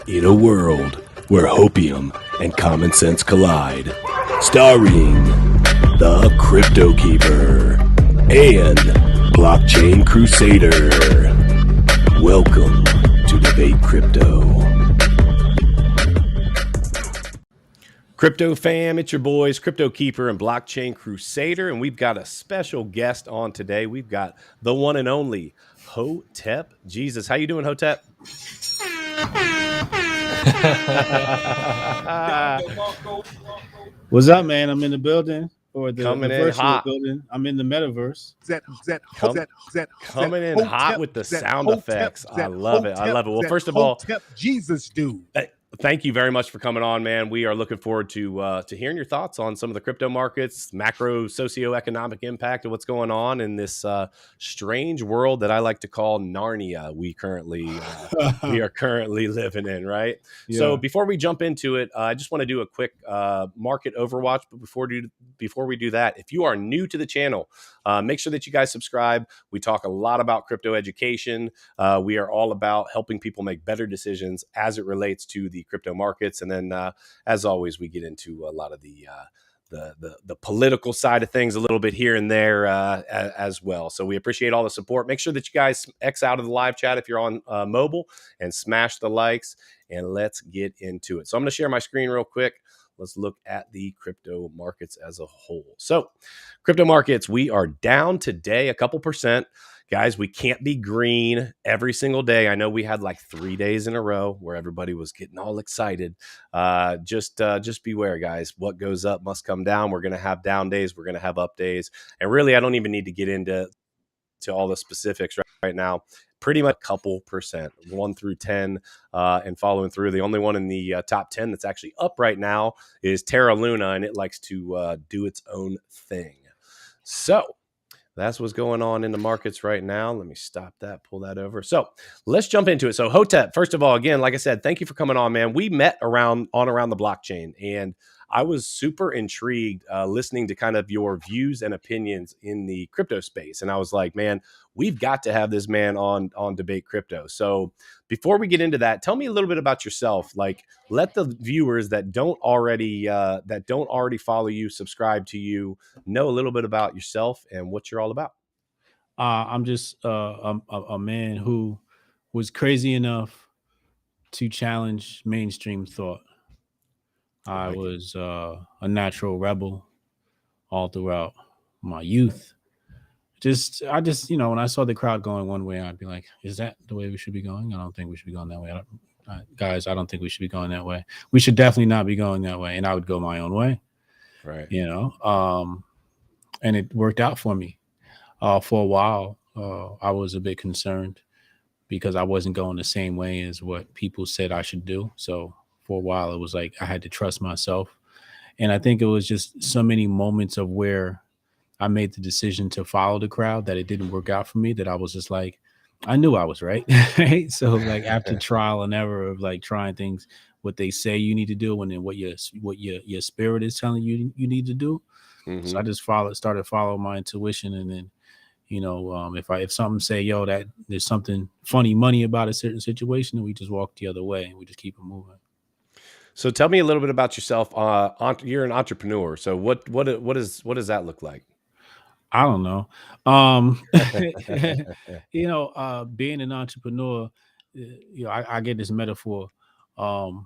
In a world where hopium and common sense collide, starring the CryptoKeeper and BlockchainCrusader. Welcome to Debate Crypto. Crypto fam, it's your boys, CryptoKeeper and BlockchainCrusader, and we've got a special guest on today. We've got the one and only Hotep Jesus. How you doing, Hotep? What's up, man? I'm in the building, or the virtual hot. building. I'm in the metaverse. Coming in hot with the sound effects. I love it. I love it. Well, first of all, Hotep Jesus, dude. Thank you very much for coming on, man. We are looking forward to hearing your thoughts on some of the crypto markets, macro socioeconomic impact of what's going on in this strange world that I like to call Narnia. We are currently living in, right? Yeah. So before we jump into it, I just want to do a quick market overwatch. But before we do that, if you are new to the channel, make sure that you guys subscribe. We talk a lot about crypto education. We are all about helping people make better decisions as it relates to the crypto markets. And then, as always, we get into a lot of the political side of things a little bit here and there as well. So we appreciate all the support. Make sure that you guys X out of the live chat if you're on mobile and smash the likes, and let's get into it. So I'm going to share my screen real quick. Let's look at the crypto markets as a whole. So crypto markets, we are down today a couple percent. Guys, we can't be green every single day. I know we had like 3 days in a row where everybody was getting all excited. Just beware, guys. What goes up must come down. We're going to have down days. We're going to have up days. And really, I don't even need to get into all the specifics right now. Pretty much a couple percent, 1 through 10, and following through. The only one in the top 10 that's actually up right now is Terra Luna, and it likes to do its own thing. So that's what's going on in the markets right now. Let me stop that, pull that over. So let's jump into it. So Hotep, first of all, again, like I said, thank you for coming on, man. We met around the blockchain, and I was super intrigued listening to kind of your views and opinions in the crypto space. And I was like, man, we've got to have this man on Debate Crypto. So before we get into that, tell me a little bit about yourself. Like, let the viewers that don't already follow you, subscribe to you, know a little bit about yourself and what you're all about. I'm just a man who was crazy enough to challenge mainstream thought. I was a natural rebel all throughout my youth. I just, when I saw the crowd going one way, I'd be like, is that the way we should be going? I don't think we should be going that way. Guys, I don't think we should be going that way. We should definitely not be going that way. And I would go my own way. Right. And it worked out for me. For a while, I was a bit concerned because I wasn't going the same way as what people said I should do. So for a while, it was like I had to trust myself. And I think it was just so many moments of where I made the decision to follow the crowd that it didn't work out for me, that I was just like, I knew I was right. Right? So like after trial and error of like trying things, what they say you need to do, and then what your spirit is telling you need to do. Mm-hmm. So I just started following my intuition. And then, if something say, yo, that there's something funny money about a certain situation, then we just walk the other way and we just keep it moving. So tell me a little bit about yourself. You're an entrepreneur. So what does that look like? I don't know. Being an entrepreneur, I get this metaphor. Being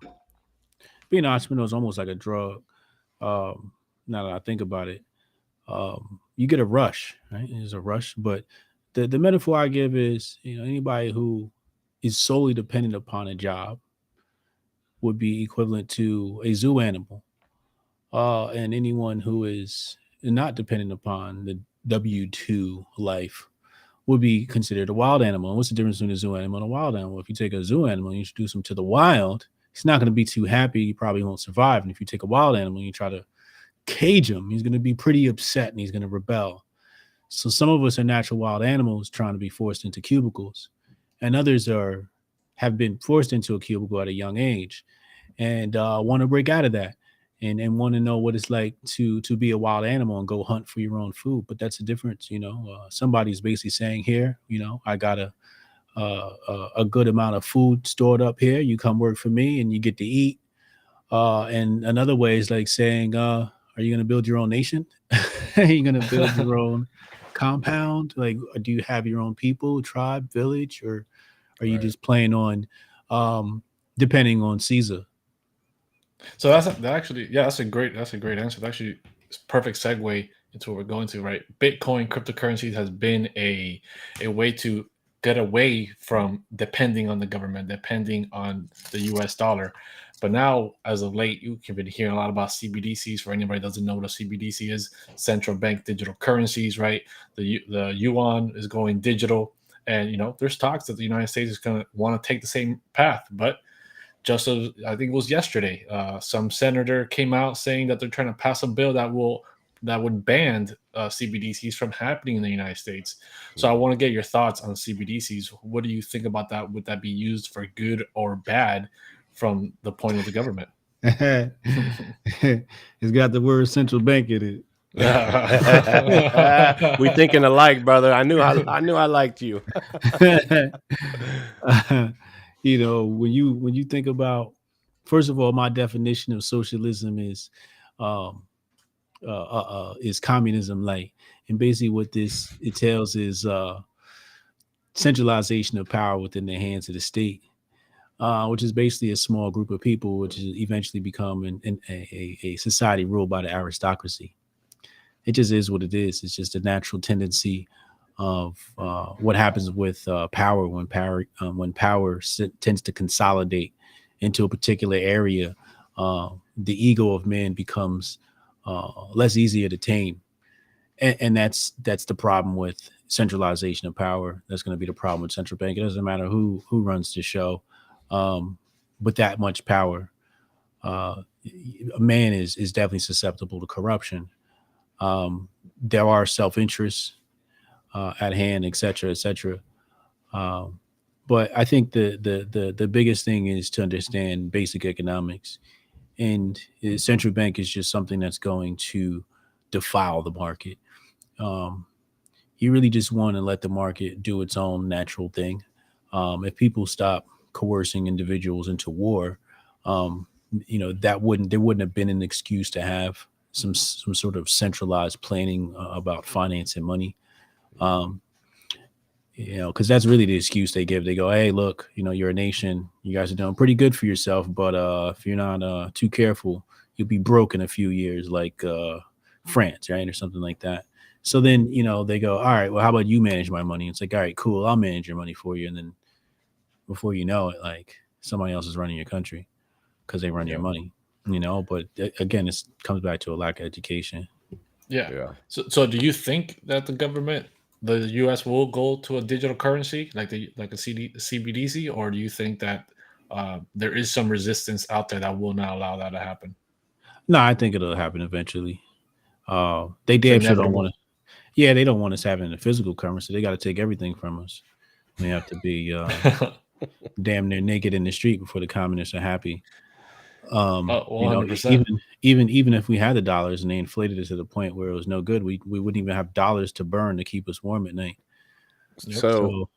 an entrepreneur is almost like a drug. Now that I think about it, you get a rush, right? There's a rush, but the metaphor I give is, anybody who is solely dependent upon a job would be equivalent to a zoo animal, and anyone who is not dependent upon the W-2 life would be considered a wild animal. And what's the difference between a zoo animal and a wild animal? If you take a zoo animal and you introduce him to the wild, he's not going to be too happy. He probably won't survive. And if you take a wild animal and you try to cage him, he's going to be pretty upset and he's going to rebel. So some of us are natural wild animals trying to be forced into cubicles, and others have been forced into a cubicle at a young age and want to break out of that. And want to know what it's like to be a wild animal and go hunt for your own food. But that's the difference, somebody's basically saying here, I gotta a good amount of food stored up here. You come work for me and you get to eat. And another way is like saying, are you going to build your own nation? Are you going to build your own compound? Like, do you have your own people, tribe, village, or are you just playing on, depending on Caesar? So that's a great answer. That's actually a perfect segue into what we're going to, right? Bitcoin cryptocurrencies has been a way to get away from depending on the government, depending on the US dollar. But now, as of late, you've been hearing a lot about CBDCs. For anybody who doesn't know what a CBDC is, central bank digital currencies, right? The yuan is going digital. And, there's talks that the United States is going to want to take the same path. But just as I think it was yesterday, some senator came out saying that they're trying to pass a bill that would ban CBDCs from happening in the United States. So I want to get your thoughts on CBDCs. What do you think about that? Would that be used for good or bad from the point of the government? It's got the word central bank in it. We thinking alike, brother. I knew I liked you. When you think about, first of all, my definition of socialism is communism light, and basically what this entails is centralization of power within the hands of the state, which is basically a small group of people, which is eventually become a society ruled by the aristocracy. It just is what it is. It's just a natural tendency of what happens with power when power tends to consolidate into a particular area. The ego of man becomes less easier to tame, and that's the problem with centralization of power. That's going to be the problem with central bank. It doesn't matter who runs the show. With that much power, a man is definitely susceptible to corruption. There are self-interests at hand, et cetera, et cetera. But I think the biggest thing is to understand basic economics, and central bank is just something that's going to defile the market. You really just want to let the market do its own natural thing. If people stop coercing individuals into war, there wouldn't have been an excuse to have some sort of centralized planning about finance and money. Because that's really the excuse they give. They go, hey, look, you're a nation. You guys are doing pretty good for yourself, but if you're not too careful, you'll be broke in a few years, like France, right, or something like that. So then, they go, all right, well, how about you manage my money? It's like, all right, cool, I'll manage your money for you. And then before you know it, like, somebody else is running your country because they run your money, But again, it comes back to a lack of education. Yeah. So do you think that the U.S. will go to a digital currency like a CBDC, or do you think that there is some resistance out there that will not allow that to happen? No, I think it'll happen eventually. They damn sure don't want to. Yeah, they don't want us having a physical currency. They got to take everything from us. We have to be damn near naked in the street before the communists are happy. 100%. Even if we had the dollars and they inflated it to the point where it was no good, we wouldn't even have dollars to burn to keep us warm at night. So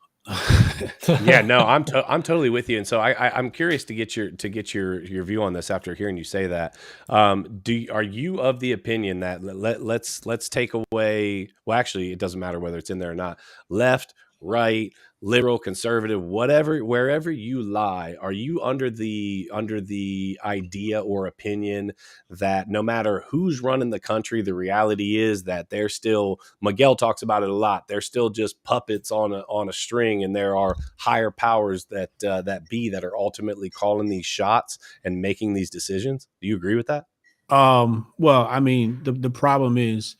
yeah, no, I'm totally with you, and so I'm curious to get your view on this after hearing you say that. Are you of the opinion that let's take away? Well, actually, it doesn't matter whether it's in there or not. Left, right, liberal, conservative, whatever, wherever you lie, are you under the idea or opinion that no matter who's running the country, the reality is that they're still, Miguel talks about it a lot, they're still just puppets on a string, and there are higher powers that are ultimately calling these shots and making these decisions? Do you agree with that? Well, I mean, the problem is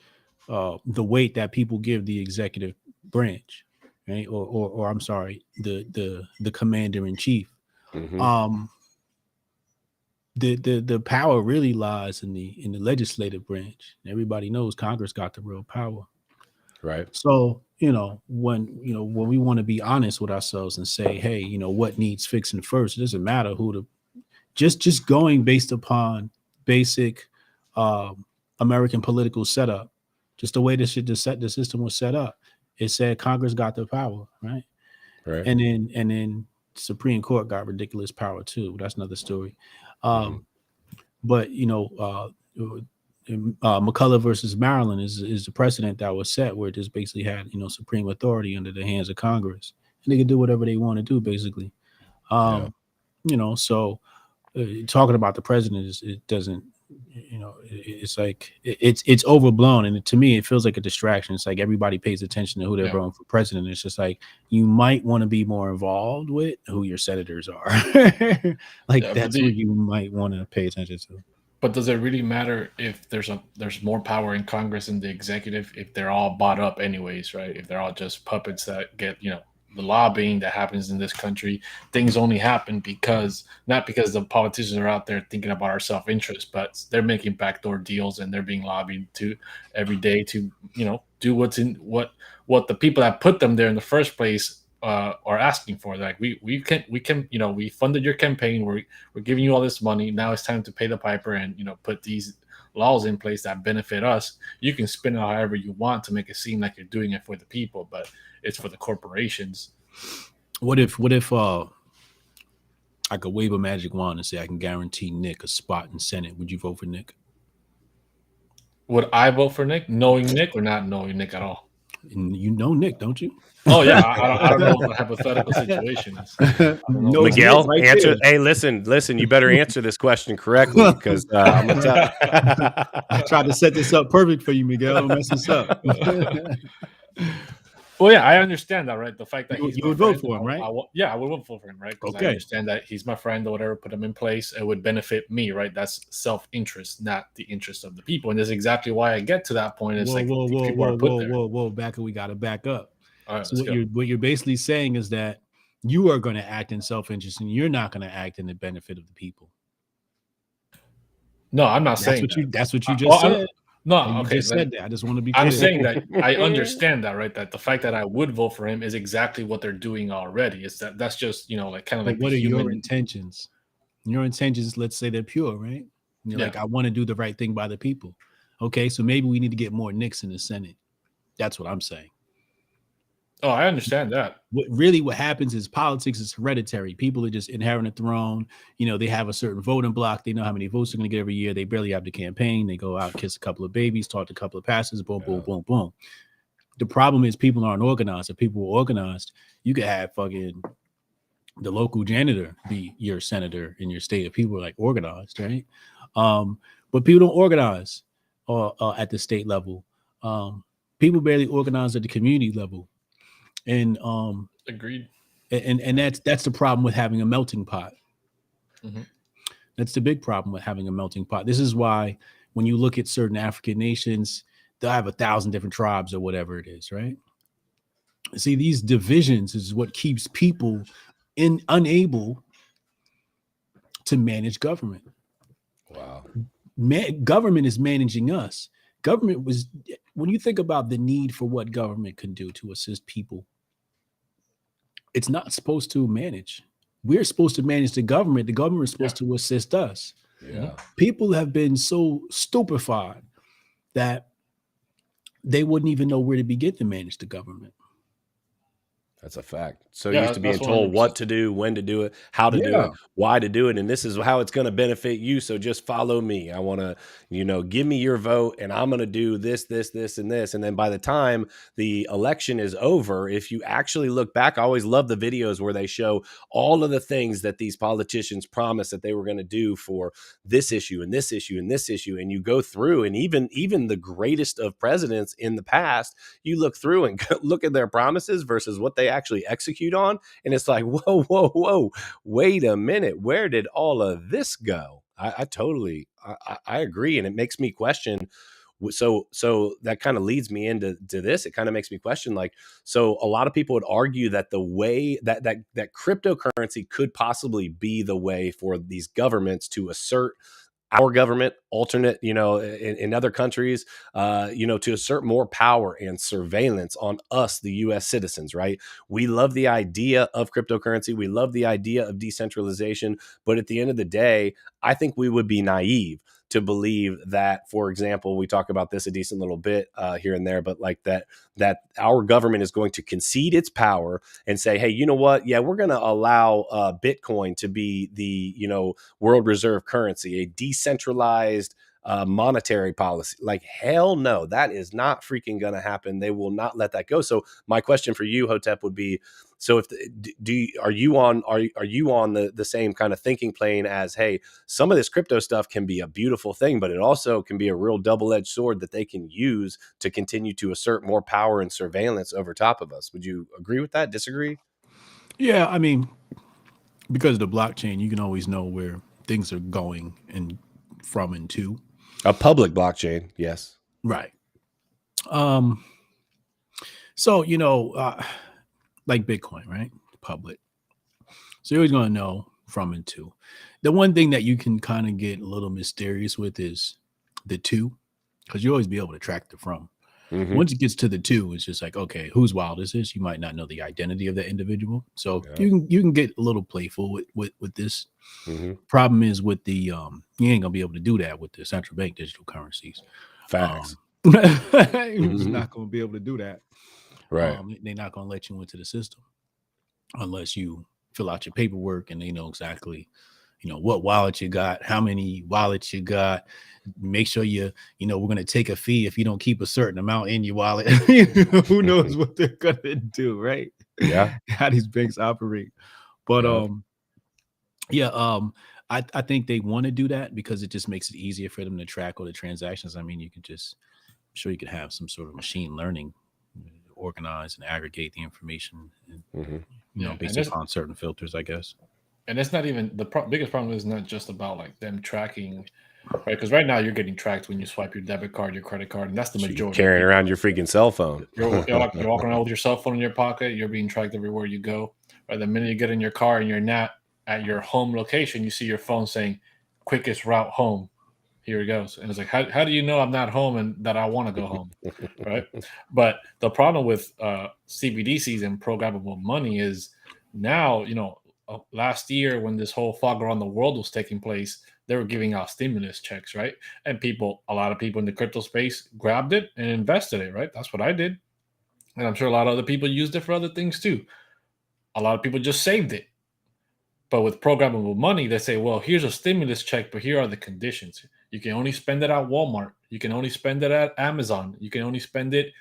the weight that people give the executive branch. Right, or I'm sorry, the commander in chief. Mm-hmm. The power really lies in the legislative branch. Everybody knows Congress got the real power, right? So when we want to be honest with ourselves and say, hey, what needs fixing first? It doesn't matter who just going based upon basic American political setup, just the way the system was set up. It said Congress got the power, right? Right. And then Supreme Court got ridiculous power too. That's another story. But McCullough versus Maryland is the precedent that was set, where it just basically had supreme authority under the hands of Congress, and they can do whatever they want to do, basically. So talking about the president it doesn't, it's like it's overblown, and to me it feels like a distraction. It's like everybody pays attention to who they're voting for president. It's just like you might want to be more involved with who your senators are. That's what you might want to pay attention to. But does it really matter if there's more power in Congress and the executive if they're all bought up anyways, right? If they're all just puppets that get, the lobbying that happens in this country, things only happen not because the politicians are out there thinking about our self-interest, but they're making backdoor deals and they're being lobbied to every day to, do what the people that put them there in the first place are asking for. Like we funded your campaign, we're giving you all this money, now it's time to pay the piper and put these laws in place that benefit us. You can spin it however you want to make it seem like you're doing it for the people, but it's for the corporations. What if I could wave a magic wand and say I can guarantee Nick a spot in Senate? Would you vote for Nick? Would I vote for Nick, knowing Nick or not knowing Nick at all? And you know Nick, don't you? Oh yeah, I don't know what the hypothetical situation is. Miguel, right answer. Hey, listen. You better answer this question correctly, because I'm gonna tell. I tried to set this up perfect for you, Miguel. Don't mess this up. Well, yeah, I understand that, right? The fact that you would vote for him, right? I would vote for him, right? Because I understand that he's my friend or whatever, put him in place. It would benefit me, right? That's self-interest, not the interest of the people. And that's exactly why I get to that point. It's whoa. We got to back up. All right, so what you're basically saying is that you are going to act in self-interest and you're not going to act in the benefit of the people. No, I'm not saying that. That's what you just said. No, okay. You just said that. I just want to be clear. I'm saying that I understand that, right? That the fact that I would vote for him is exactly what they're doing already. It's that's just, what are your intentions? Your intentions, let's say they're pure, right? You're like, I want to do the right thing by the people. Okay, so maybe we need to get more Nicks in the Senate. That's what I'm saying. Oh, I understand that. What happens is politics is hereditary. People are just inheriting a throne. They have a certain voting block. They know how many votes they're going to get every year. They barely have the campaign. They go out, kiss a couple of babies, talk to a couple of pastors, boom, boom, boom, boom. The problem is people aren't organized. If people were organized, you could have fucking the local janitor be your senator in your state if people were like organized, right? But people don't organize at the state level. People barely organize at the community level. And agreed. And that's the problem with having a melting pot. Mm-hmm. That's the big problem with having a melting pot. This is why when you look at certain African nations, they'll have 1,000 different tribes or whatever it is, right? See, these divisions is what keeps people unable to manage government. Wow. Government is managing us. Government was, when you think about the need for what government can do to assist people, it's not supposed to manage. We're supposed to manage the government. The government is supposed to assist us. Yeah. People have been so stupefied that they wouldn't even know where to begin to manage the government. That's a fact. So used to being told what to do, when to do it, how to do it, why to do it, and this is how it's going to benefit you. So just follow me. I want to, give me your vote, and I'm going to do this, this, this, and this. And then by the time the election is over, if you actually look back, I always love the videos where they show all of the things that these politicians promised that they were going to do for this issue and this issue and this issue. And you go through, and even the greatest of presidents in the past, you look through and look at their promises versus what they actually execute on, and it's like, whoa, wait a minute, where did all of this go? I totally agree, and it makes me question. So that kind of leads me into this. It kind of makes me question, like, so a lot of people would argue that the way that cryptocurrency could possibly be the way for these governments to assert our government alternate, in other countries, to assert more power and surveillance on us, the U.S. citizens, right? We love the idea of cryptocurrency. We love the idea of decentralization. But at the end of the day, I think we would be naive to believe that, for example, we talk about this a decent little bit here and there, but like that our government is going to concede its power and say, hey, you know what? Yeah, we're going to allow Bitcoin to be the, world reserve currency, a decentralized monetary policy. Like, hell no, that is not freaking going to happen. They will not let that go. So my question for you, Hotep, would be, so if are you on the same kind of thinking plane as, hey, some of this crypto stuff can be a beautiful thing, but it also can be a real double-edged sword that they can use to continue to assert more power and surveillance over top of us? Would you agree with that? Disagree? Yeah, I mean, because of the blockchain, you can always know where things are going and from and to. A public blockchain, yes. Right. So, like Bitcoin, right? Public. So you're always going to know from and to. The one thing that you can kind of get a little mysterious with is the to, because you always be able to track the from. Mm-hmm. Once it gets to the to, it's just like, okay, whose wallet is this? You might not know the identity of the individual. So you can get a little playful with this. Mm-hmm. Problem is with the you ain't gonna be able to do that with the central bank digital currencies. Facts. You're just not gonna be able to do that. Right. They're not gonna let you into the system unless you fill out your paperwork and they know exactly, what wallet you got, how many wallets you got. Make sure we're going to take a fee if you don't keep a certain amount in your wallet. Who knows what they're going to do, right? Yeah. How these banks operate. But I think they want to do that because it just makes it easier for them to track all the transactions. I mean, I'm sure you could have some sort of machine learning, organize and aggregate the information, and, based upon certain filters, I guess. And it's not even the biggest problem is not just about like them tracking, right? Because right now you're getting tracked when you swipe your debit card, your credit card, and that's the majority. You're carrying around your freaking cell phone. You're walking around with your cell phone in your pocket. You're being tracked everywhere you go. Right? The minute you get in your car and you're not at your home location, you see your phone saying "quickest route home." Here it goes, and it's like, how do you know I'm not home and that I want to go home, right? But the problem with CBDCs and programmable money is now, last year when this whole fog around the world was taking place, they were giving out stimulus checks, right? And a lot of people in the crypto space grabbed it and invested it, right? That's what I did. And I'm sure a lot of other people used it for other things too. A lot of people just saved it. But with programmable money, they say, well, here's a stimulus check, but here are the conditions. You can only spend it at Walmart. You can only spend it at Amazon. You can only spend it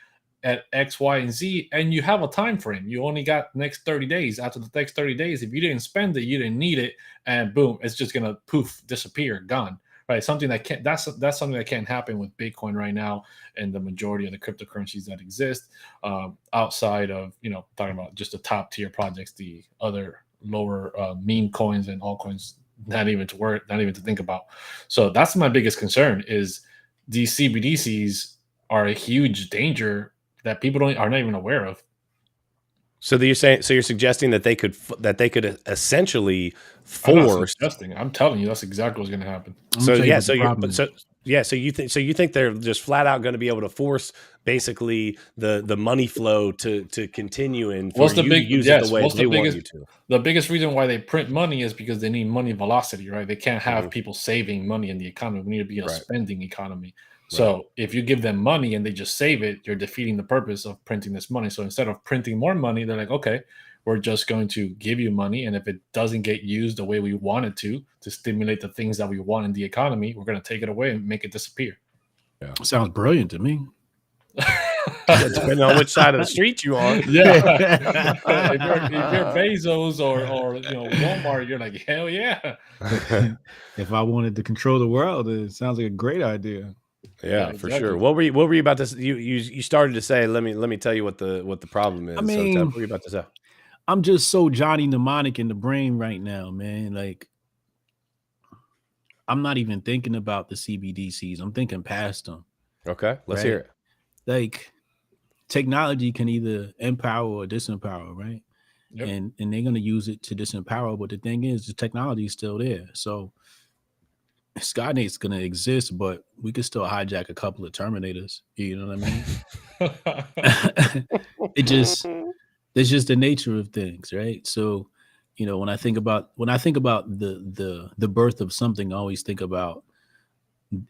at X, Y, and Z, and you have a time frame. You only got the next 30 days. After the next 30 days, if you didn't spend it, you didn't need it, and boom, it's just gonna poof, disappear, gone. Right? Something that can't. That's something that can't happen with Bitcoin right now, and the majority of the cryptocurrencies that exist, outside of talking about just the top tier projects, the other lower meme coins and altcoins, not even to think about. So that's my biggest concern is these CBDCs are a huge danger that people are not even aware of. So you're suggesting that they could essentially force. I'm telling you, that's exactly what's going to happen. So you think they're just flat out going to be able to force basically the money flow to continue and for you to use it the way they want you to. The biggest reason why they print money is because they need money velocity, right? They can't have people saving money in the economy. We need to be a spending economy. So if you give them money and they just save it, you're defeating the purpose of printing this money. So instead of printing more money, they're like, okay, we're just going to give you money. And if it doesn't get used the way we want it to stimulate the things that we want in the economy, we're going to take it away and make it disappear. Yeah. Sounds brilliant to me. Depending on which side of the street you are. Yeah. if you're Bezos or Walmart, you're like, hell yeah. If I wanted to control the world, it sounds like a great idea. Yeah, exactly. For sure. What were you about to say? You started to say, let me tell you what the problem is. I mean, so what were you about to say? I'm just so Johnny mnemonic in the brain right now, man. Like, I'm not even thinking about the CBDCs. I'm thinking past them. Okay, let's hear it. Like, technology can either empower or disempower, right? Yep. And they're going to use it to disempower. But the thing is, the technology is still there. So Skynet's gonna exist, but we could still hijack a couple of Terminators. You know what I mean? It's just the nature of things, right? So, when I think about the birth of something, I always think about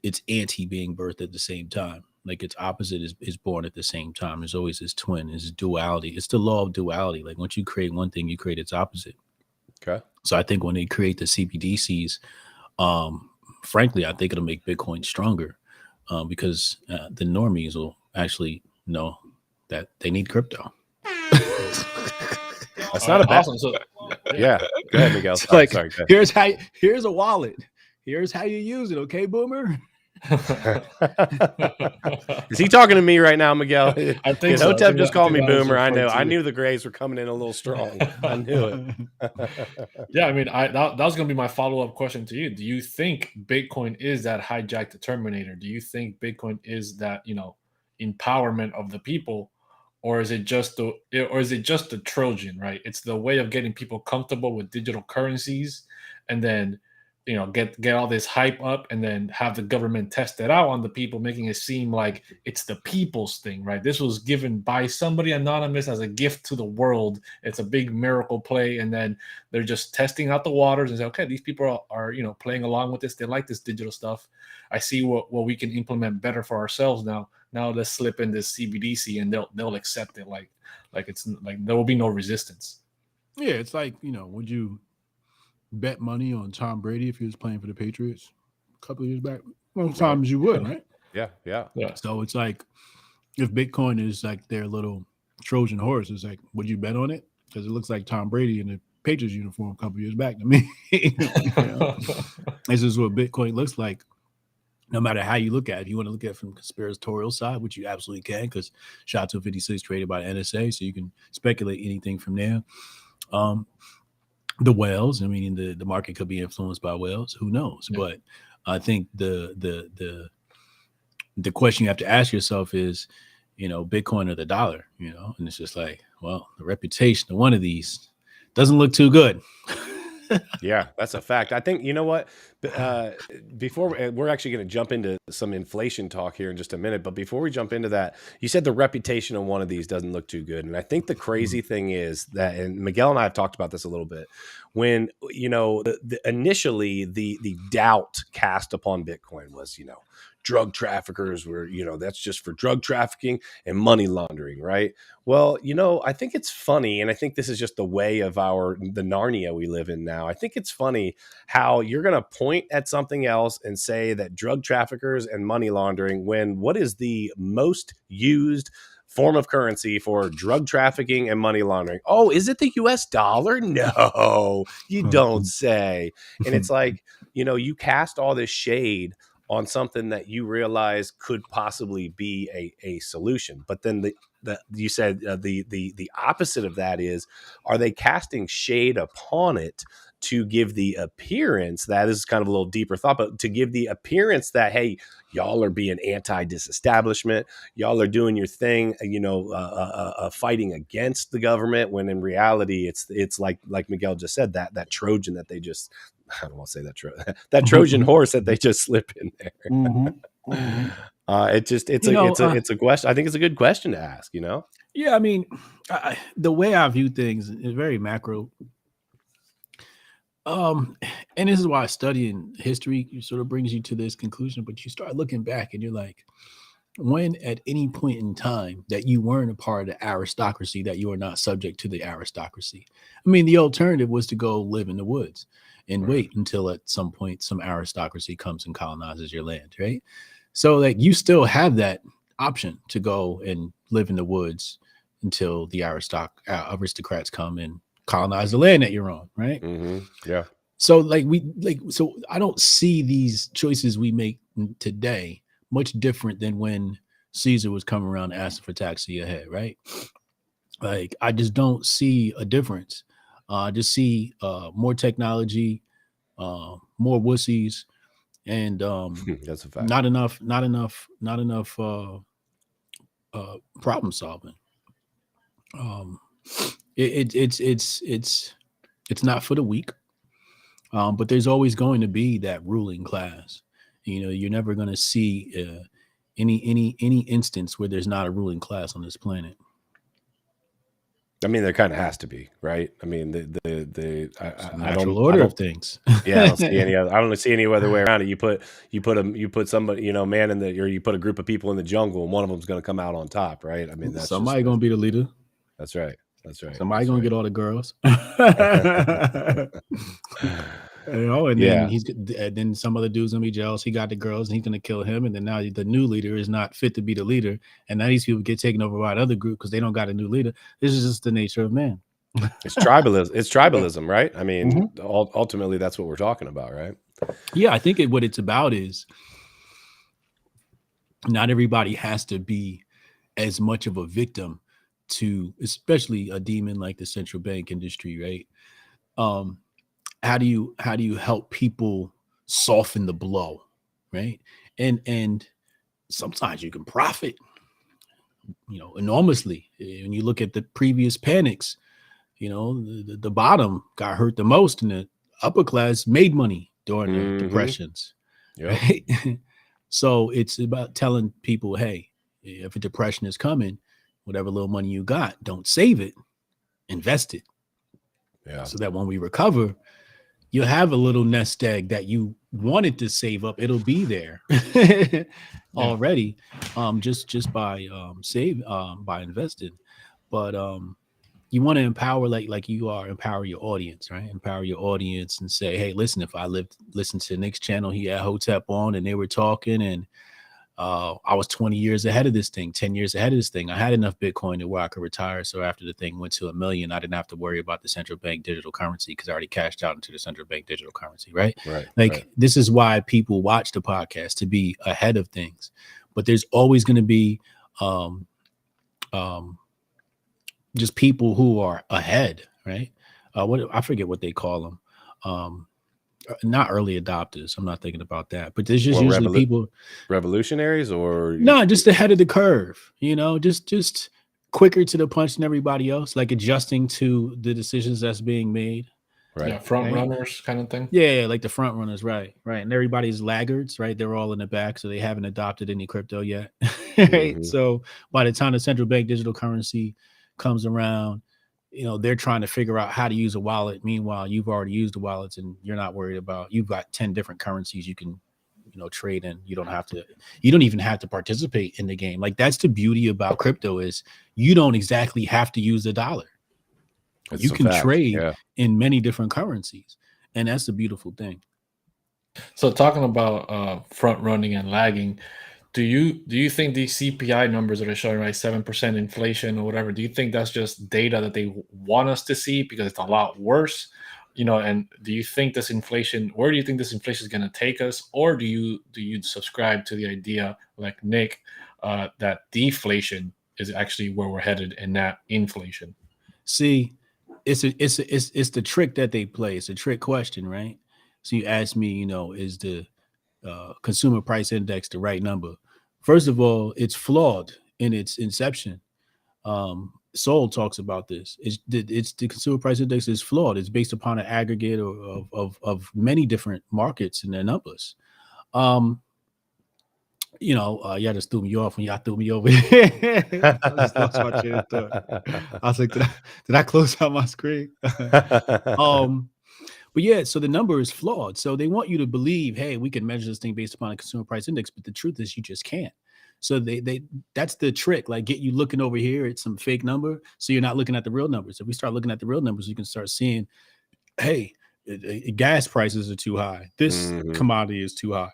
its anti being birthed at the same time. Like its opposite is born at the same time. There's always this twin, is duality. It's the law of duality. Like once you create one thing, you create its opposite. Okay. So I think when they create the CBDCs, frankly, I think it'll make Bitcoin stronger because the normies will actually know that they need crypto. That's not a bad. Awesome. So Yeah. Go ahead, Miguel. It's like, Sorry. Go ahead. here's a wallet. Here's how you use it. Okay, Boomer. Is he talking to me right now, Miguel? I think so. Hotep just called me that was Boomer. I referred know. to. I knew the Grays were coming in a little strong. I knew it. Yeah, I mean, that was going to be my follow-up question to you. Do you think Bitcoin is that hijacked Terminator? Do you think Bitcoin is that, empowerment of the people, or is it just the Trojan, right? It's the way of getting people comfortable with digital currencies, and then get all this hype up, and then have the government test it out on the people, making it seem like it's the people's thing, right? This was given by somebody anonymous as a gift to the world. It's a big miracle play, and then they're just testing out the waters and say, okay, these people are playing along with this. They like this digital stuff. I see what we can implement better for ourselves now. Now let's slip in this CBDC, and they'll accept it like it's like there will be no resistance. Yeah, it's like, would you bet money on Tom Brady if he was playing for the Patriots a couple of years back? Sometimes you would, right? Yeah. So it's like, if Bitcoin is like their little Trojan horse, it's like, would you bet on it? Because it looks like Tom Brady in the Patriots uniform a couple of years back to me. This is what Bitcoin looks like. No matter how you look at it, if you want to look at it from the conspiratorial side, which you absolutely can, because SHA-256 traded by the NSA, so you can speculate anything from there. The whales, I mean, the market could be influenced by whales. Who knows? Yeah. But I think the question you have to ask yourself is, Bitcoin or the dollar, and it's just like, well, the reputation of one of these doesn't look too good. Yeah, that's a fact. I think, you know what, before we're actually going to jump into some inflation talk here in just a minute, but before we jump into that, you said the reputation of one of these doesn't look too good. And I think the crazy thing is that, and Miguel and I have talked about this a little bit, when, initially the doubt cast upon Bitcoin was, drug traffickers were, that's just for drug trafficking and money laundering, right? Well, I think it's funny, and I think this is just the way of the Narnia we live in now. I think it's funny how you're going to point at something else and say that drug traffickers and money laundering, when what is the most used form of currency for drug trafficking and money laundering? Oh, is it the US dollar? No, you don't say. And it's like, you cast all this shade on something that you realize could possibly be a solution. But then you said the opposite of that is, are they casting shade upon it to give the appearance, that is kind of a little deeper thought, but to give the appearance that, hey, y'all are being anti-disestablishment, y'all are doing your thing, fighting against the government, when in reality it's like Miguel just said, that Trojan that they just, I don't want to say that Trojan horse that they just slip in there. It's a question. I think it's a good question to ask. Yeah, I mean, the way I view things is very macro. And this is why studying history sort of brings you to this conclusion. But you start looking back, and you're like, when at any point in time that you weren't a part of the aristocracy, that you are not subject to the aristocracy. I mean, the alternative was to go live in the woods and wait until at some point some aristocracy comes and colonizes your land, right? So like you still have that option to go and live in the woods until the aristocrats come and colonize the land that you're on, right? Yeah. So so I don't see these choices we make today much different than when Caesar was coming around asking for tax to your head, right? Like I just don't see a difference. I just see more technology, more wussies, and that's a fact. not enough problem solving. It's not for the weak. But there's always going to be that ruling class. You're never going to see any instance where there's not a ruling class on this planet. I mean, there kind of has to be, right? I mean, the natural order of things. Yeah, I don't see any other. I don't see any other way around it. You put somebody, man or you put a group of people in the jungle, and one of them's going to come out on top, right? I mean, that's somebody going to be the leader. That's right. Somebody going to get all the girls. And then some other dude's gonna be jealous. He got the girls, and he's gonna kill him. And then now the new leader is not fit to be the leader, and now these people get taken over by another group because they don't got a new leader. This is just the nature of man. It's tribalism, right? I mean, ultimately, that's what we're talking about, right? Yeah, I think what it's about is not everybody has to be as much of a victim to, especially a demon like the central bank industry, right? How do you help people soften the blow, right? And sometimes you can profit, enormously. When you look at the previous panics, the bottom got hurt the most, and the upper class made money during the depressions. Yep. Right? So it's about telling people, hey, if a depression is coming, whatever little money you got, don't save it, invest it. Yeah. So that when we recover, you have a little nest egg that you wanted to save up. It'll be there already, just by by investing. But you want to empower, like you are, empower your audience, right? Empower your audience and say, hey, listen, if I listen to Nick's channel, he had Hotep on, and they were talking, and I was 20 years ahead of this thing, 10 years ahead of this thing. I had enough Bitcoin to where I could retire. So after the thing went to $1 million, I didn't have to worry about the central bank digital currency because I already cashed out into the central bank digital currency, right? Right. This is why people watch the podcast, to be ahead of things. But there's always going to be just people who are ahead, right? I forget what they call them. Not early adopters. I'm not thinking about that, but there's just usually people, revolutionaries, or no, just ahead of the curve, just quicker to the punch than everybody else, like adjusting to the decisions that's being made. Right. Yeah, front runners kind of thing. Yeah, like the front runners, right. And everybody's laggards, right? They're all in the back, so they haven't adopted any crypto yet. Right? So by the time the central bank digital currency comes around, they're trying to figure out how to use a wallet. Meanwhile, you've already used the wallets, and you're not worried about, you've got 10 different currencies you can, trade in. You don't even have to participate in the game. Like, that's the beauty about crypto, is you don't exactly have to use the dollar. You can trade in many different currencies. And that's the beautiful thing. So talking about front running and lagging, do you think these CPI numbers that are showing, right, 7% inflation or whatever, do you think that's just data that they want us to see because it's a lot worse? And do you think this inflation, where do you think this inflation is going to take us? Or do you subscribe to the idea, like Nick, that deflation is actually where we're headed and not inflation? See, it's the trick that they play. It's a trick question, right? So you ask me, is the consumer price index the right number? First of all, it's flawed in its inception. Sol talks about this. It's the consumer price index is flawed. It's based upon an aggregate of many different markets and their numbers. Y'all just threw me off when y'all threw me over here. I just lost my train of thought. I was like, did I close out my screen? But yeah, so the number is flawed. So they want you to believe, hey, we can measure this thing based upon a consumer price index, but the truth is you just can't. So that's the trick, like get you looking over here at some fake number, so you're not looking at the real numbers. If we start looking at the real numbers, you can start seeing, hey, gas prices are too high. This commodity is too high.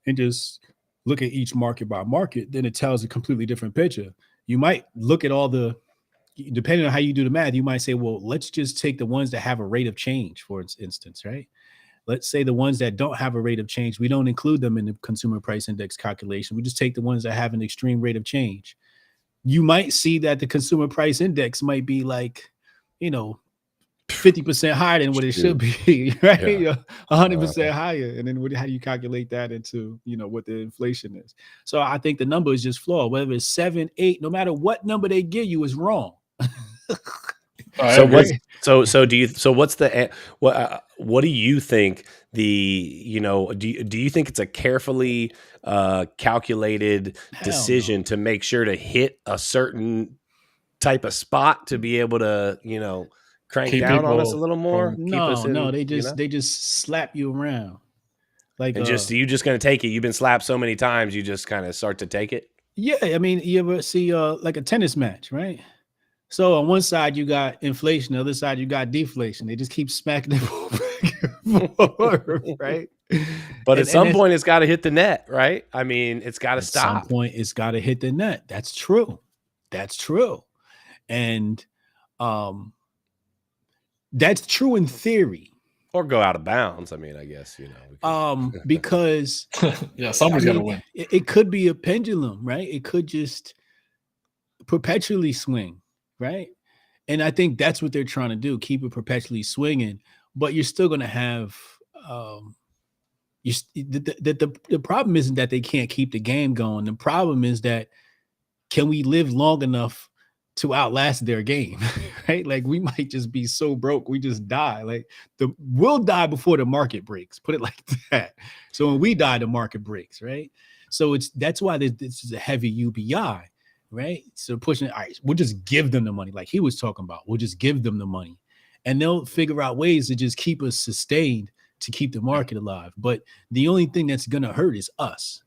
And just look at each market by market, then it tells a completely different picture. You might look at all the, depending on how you do the math, you might say, well, let's just take the ones that have a rate of change, for instance, right? Let's say the ones that don't have a rate of change, we don't include them in the consumer price index calculation. We just take the ones that have an extreme rate of change. You might see that the consumer price index might be like, 50% higher than what it should be, right? Yeah. 100% higher. And then how do you calculate that into, what the inflation is? So I think the number is just flawed. Whether it's 7, 8, no matter what number they give you is wrong. So what's what's the what do you think do you think it's a carefully calculated decision to make sure to hit a certain type of spot to be able to crank Keep down on us a people little more, keep us in, No, they just slap you around like and you just gonna take it. You've been slapped so many times, you just kind of start to take it. Yeah, I mean, you ever see like a tennis match, right? So on one side you got inflation, the other side you got deflation. They just keep smacking it right? But at some point it's got to hit the net, right? I mean, it's got to stop. At some point it's got to hit the net. That's true. And that's true in theory. Or go out of bounds. I mean, I guess, because somebody's got to win. It could be a pendulum, right? It could just perpetually swing, right? And I think that's what they're trying to do, keep it perpetually swinging. But you're still going to have the problem isn't that they can't keep the game going. The problem is that can we live long enough to outlast their game, right? Like we might just be so broke, we just die. Like we'll die before the market breaks. Put it like that. So when we die, the market breaks, right? So that's why this is a heavy UBI, right? So pushing it, all right, we'll just give them the money, like he was talking about. We'll just give them the money, and they'll figure out ways to just keep us sustained to keep the market alive. But the only thing that's gonna hurt is us.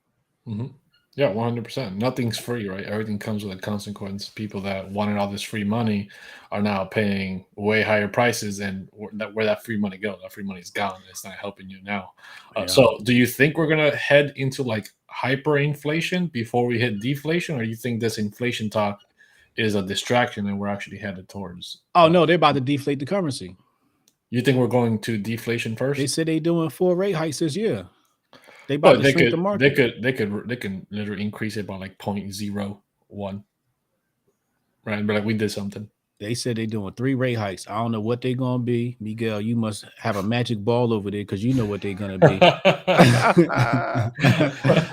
Mm-hmm. Yeah, 100%. Nothing's free, right? Everything comes with a consequence. People that wanted all this free money are now paying way higher prices, and where that free money goes, that free money is gone. It's not helping you now. So do you think we're going to head into like hyperinflation before we hit deflation, or do you think this inflation talk is a distraction and we're actually headed towards? Oh, no, they're about to deflate the currency. You think we're going to deflation first? They said they're doing 4 rate hikes this year. They about to shrink the market. They can literally increase it by like 0.01, right? But like we did something. They said they're doing 3 rate hikes. I don't know what they're gonna be. Miguel, you must have a magic ball over there because you know what they're gonna be.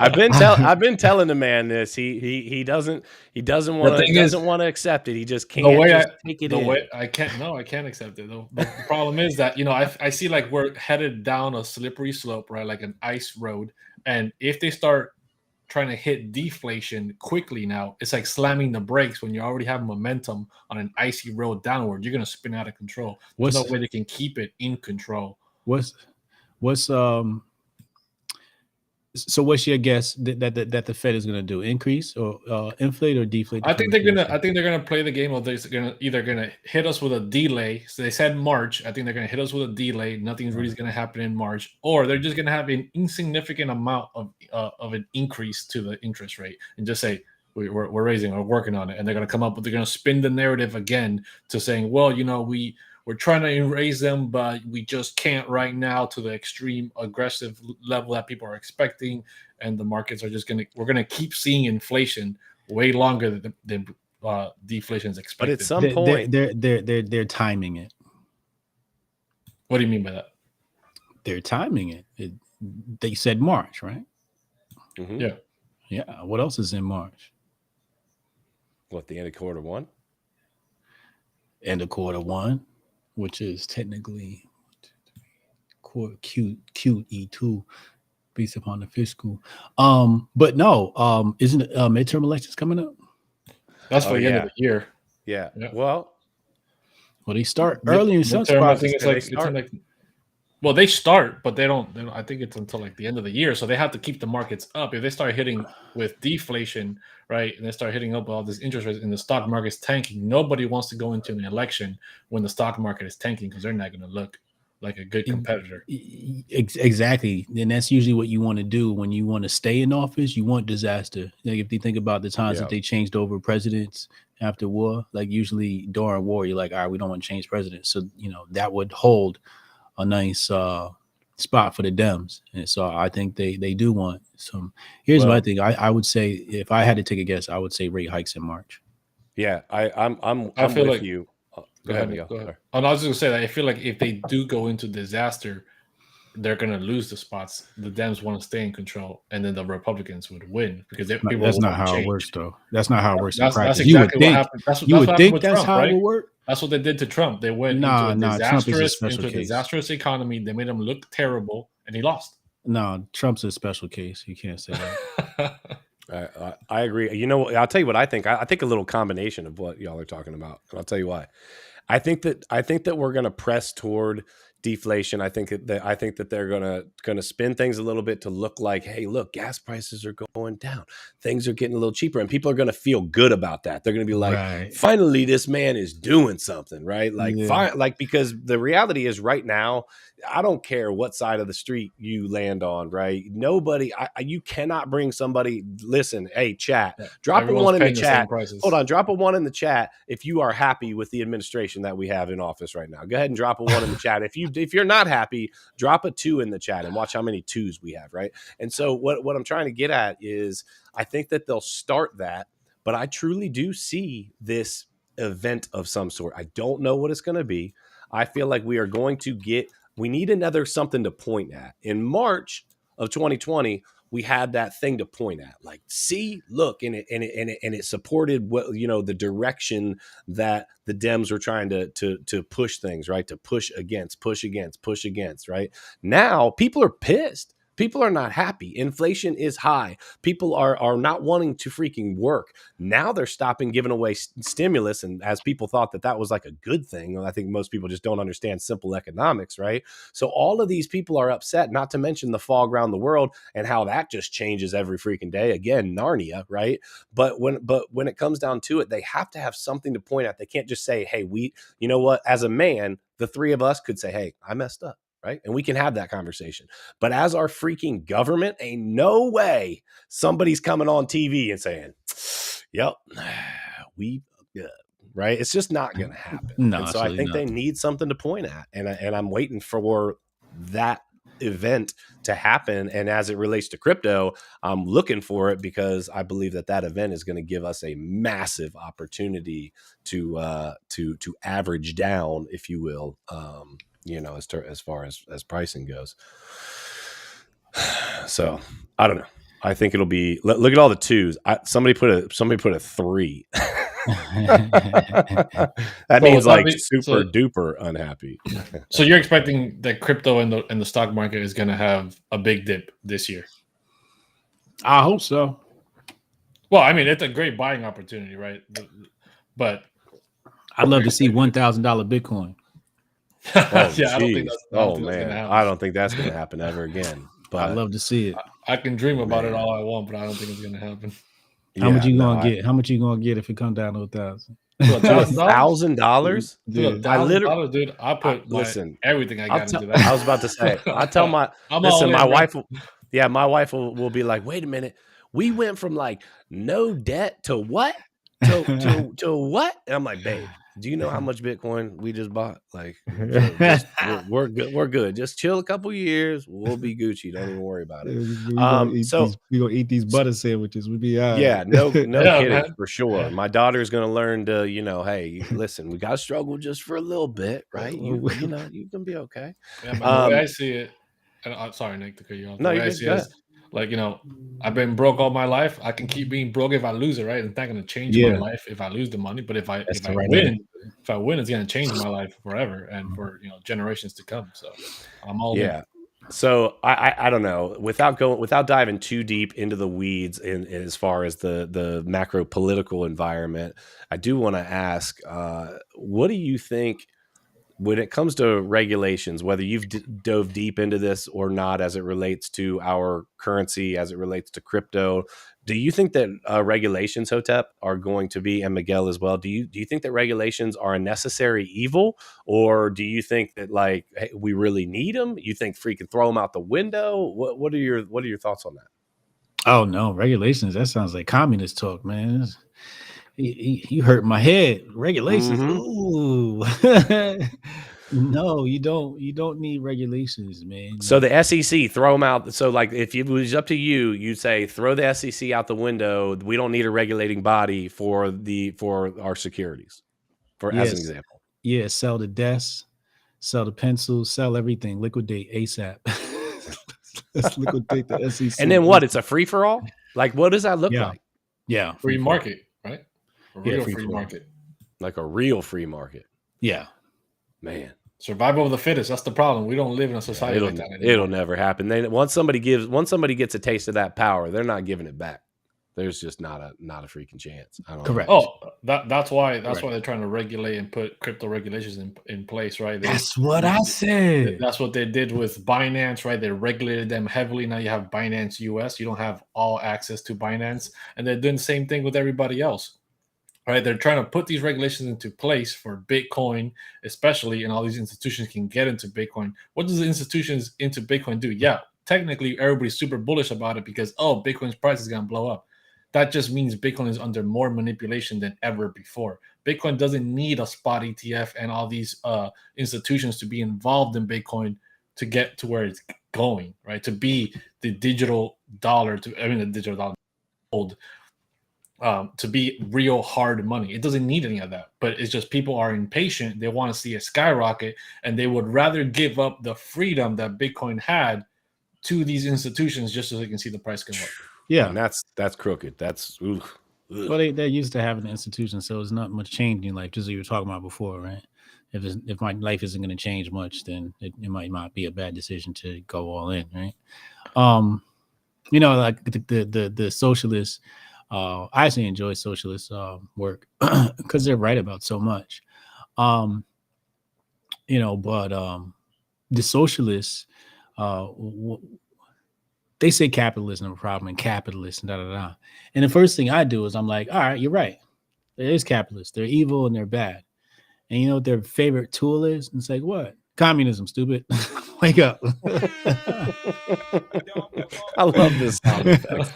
I've been telling the man this. He doesn't want to accept it. He just can't take it. I can't accept it though. The problem is that I see like we're headed down a slippery slope, right? Like an ice road. And if they start trying to hit deflation quickly now, it's like slamming the brakes when you already have momentum on an icy road downward. You're gonna spin out of control. There's no way they can keep it in control. So what's your guess that the Fed is gonna do? Increase or inflate or deflate? I think they're gonna play the game of they're either gonna hit us with a delay. So they said March. I think they're gonna hit us with a delay. Nothing's really gonna happen in March, or they're just gonna have an insignificant amount of an increase to the interest rate and just say we're raising or working on it. And they're gonna come up with, they're gonna spin the narrative again to saying, well, we're trying to raise them, but we just can't right now to the extreme aggressive level that people are expecting. And the markets are we're going to keep seeing inflation way longer than deflation is expected. But at some point, they're timing it. What do you mean by that? They're timing it. They said March, right? Mm-hmm. Yeah. Yeah. What else is in March? What, the end of quarter one? End of quarter one. Which is technically QE2 based upon the fiscal. But no, isn't it midterm elections coming up? That's for the end of the year. Yeah. Well, they start early in some spots. I think well, they start, but they don't. I think it's until like the end of the year, so they have to keep the markets up. If they start hitting with deflation, right, and they start hitting up all this interest rates and the stock market's tanking, nobody wants to go into an election when the stock market is tanking because they're not going to look like a good competitor. Exactly, and that's usually what you want to do when you want to stay in office. You want disaster. Like if you think about the times that they changed over presidents after war, like usually during war, you're like, all right, we don't want to change presidents, so that would hold a nice spot for the Dems, and so I think they do want some. Here's what I think. I would say if I had to take a guess, I would say rate hikes in March. Yeah, I'm feel with like you. Go ahead. And I was just gonna say that I feel like if they do go into disaster, they're going to lose the spots. The Dems want to stay in control, and then the Republicans would win because people That's will not want how change. it works, though. That's not how it works in That's practice. exactly what happened. That's what happened with that's Trump, how right? it would work. That's what they did to Trump. They went Trump is a into special a case. disastrous economy. They made him look terrible, and he lost. No, Trump's a special case. You can't say that. I agree. You know, I'll tell you what I think. I think a little combination of what y'all are talking about. And I'll tell you why. I think that we're going to press toward deflation. I think that they're going to spin things a little bit to look like, hey, look, gas prices are going down. Things are getting a little cheaper, and people are going to feel good about that. They're going to be like, finally, this man is doing something, right? Like, because the reality is right now, I don't care what side of the street you land on, right? Nobody, you cannot bring somebody, listen, hey, chat, drop a 1 in the chat. Hold on, drop a 1 in the chat if you are happy with the administration that we have in office right now. Go ahead and drop a 1 in the chat. If you're not happy, drop a 2 in the chat and watch how many 2s we have, right? And so what I'm trying to get at is I think that they'll start that, but I truly do see this event of some sort. I don't know what it's going to be. I feel like we are going to we need another something to point at. In March of 2020, we had that thing to point at, like, see, look, and it supported what, you know, the direction that the Dems were trying to push things, right? To push against, right? Now people are pissed. People are not happy. Inflation is high. People are not wanting to freaking work. Now they're stopping giving away stimulus. And as people thought that was like a good thing, I think most people just don't understand simple economics, right? So all of these people are upset, not to mention the fog around the world and how that just changes every freaking day. Again, Narnia, right? But when it comes down to it, they have to have something to point at. They can't just say, hey, you know what, as a man, the three of us could say, hey, I messed up. Right. And we can have that conversation. But as our freaking government, ain't no way somebody's coming on TV and saying, yep, we good. Right. It's just not going to happen. No, and so I think they need something to point at. And I'm waiting for that event to happen. And as it relates to crypto, I'm looking for it because I believe that event is going to give us a massive opportunity to average down, if you will, you know, as far as pricing goes. So I don't know. I think it'll be, look at all the 2s. Somebody put a 3. That means like super duper unhappy. So you're expecting that crypto and the stock market is going to have a big dip this year? I hope so. Well, I mean, it's a great buying opportunity, right? But I'd love to see $1,000 Bitcoin. Yeah, I don't think that's going to happen ever again. But I'd love to see it. I can dream about it all I want, but I don't think it's going to happen. How much you gonna get? How much you gonna get if it comes down to $1,000? $1,000? $1,000, dude. I put everything I got into that. I was about to say. I tell my wife. My wife will be like, wait a minute. We went from like no debt to what? To what? And I'm like, babe, do you know how much Bitcoin we just bought? Like, we're good. We're good. Just chill a couple years. We'll be Gucci. Don't even worry about it. We gonna eat these butter sandwiches. We'll be all right. Yeah, no kidding, man. For sure. My daughter's gonna learn to, you know, hey, listen, we gotta struggle just for a little bit, right? You know, you can be okay. Yeah, man, the way I see it, and I'm sorry, Nick, to cut you off. No, you just like, you know, I've been broke all my life. I can keep being broke if I lose it, right? It's not going to change my life if I lose the money. But if I win, it's going to change my life forever and for, you know, generations to come. So I'm all in. So I don't know, without diving too deep into the weeds in as far as the macro political environment, I do want to ask, what do you think when it comes to regulations, whether you've dove deep into this or not, as it relates to our currency, as it relates to crypto, do you think that regulations, Hotep, are going to be, and Miguel as well, do you think that regulations are a necessary evil, or do you think that, like, hey, we really need them? You think freaking throw them out the window? What are your thoughts on that? Oh no, regulations. That sounds like communist talk, man. You hurt my head. Regulations. Ooh. No, you don't need regulations, man. So the SEC, throw them out. So like, if it was up to you, you'd say throw the SEC out the window. We don't need a regulating body for our securities, as an example. Yeah, sell the desks. sell the pencils, sell everything, liquidate ASAP. Let's liquidate the SEC. And then what? It's a free for all. Like, what does that look like? Yeah, free market, right? A real free market, like a real free market. Yeah, man. Survival of the fittest. That's the problem. We don't live in a society like that anymore. It'll never happen. Once somebody gets a taste of that power, they're not giving it back. There's just not a freaking chance. I don't correct. know. Oh, that's why they're trying to regulate and put crypto regulations in place, right? That's what I said. That's what they did with Binance, right? They regulated them heavily. Now you have Binance US. You don't have all access to Binance, and they're doing the same thing with everybody else. Right, they're trying to put these regulations into place for Bitcoin, especially, and all these institutions can get into Bitcoin. What does the institutions into Bitcoin do? Yeah, technically, everybody's super bullish about it because, Bitcoin's price is going to blow up. That just means Bitcoin is under more manipulation than ever before. Bitcoin doesn't need a spot ETF and all these institutions to be involved in Bitcoin to get to where it's going, right? To be the digital dollar, the digital dollar gold. To be real hard money. It doesn't need any of that, but it's just people are impatient. They want to see a skyrocket, and they would rather give up the freedom that Bitcoin had to these institutions just so they can see the price go up. Yeah, and that's crooked. That's well, they're used to having the institution, so it's not much change in life. Just as you were talking about before, right? If my life isn't going to change much, then it might not be a bad decision to go all in, right? Like the socialists. I actually enjoy socialist work because they're right about so much. But the socialists, they say capitalism is a problem and capitalists and . And the first thing I do is I'm like, all right, you're right. There is capitalists. They're evil and they're bad. And you know what their favorite tool is? And it's like, what? Communism, stupid. Wake up. I love this sound effects,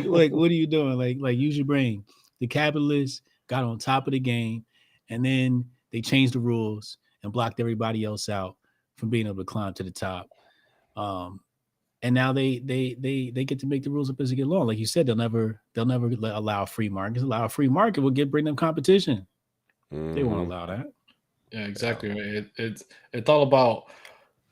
like, what are you doing? Like, use your brain. The capitalists got on top of the game, and then they changed the rules and blocked everybody else out from being able to climb to the top. And now they get to make the rules up as they get along. Like you said, they'll never allow free markets. Allow a free market will bring them competition. They won't allow that. Yeah, exactly. Right. It's all about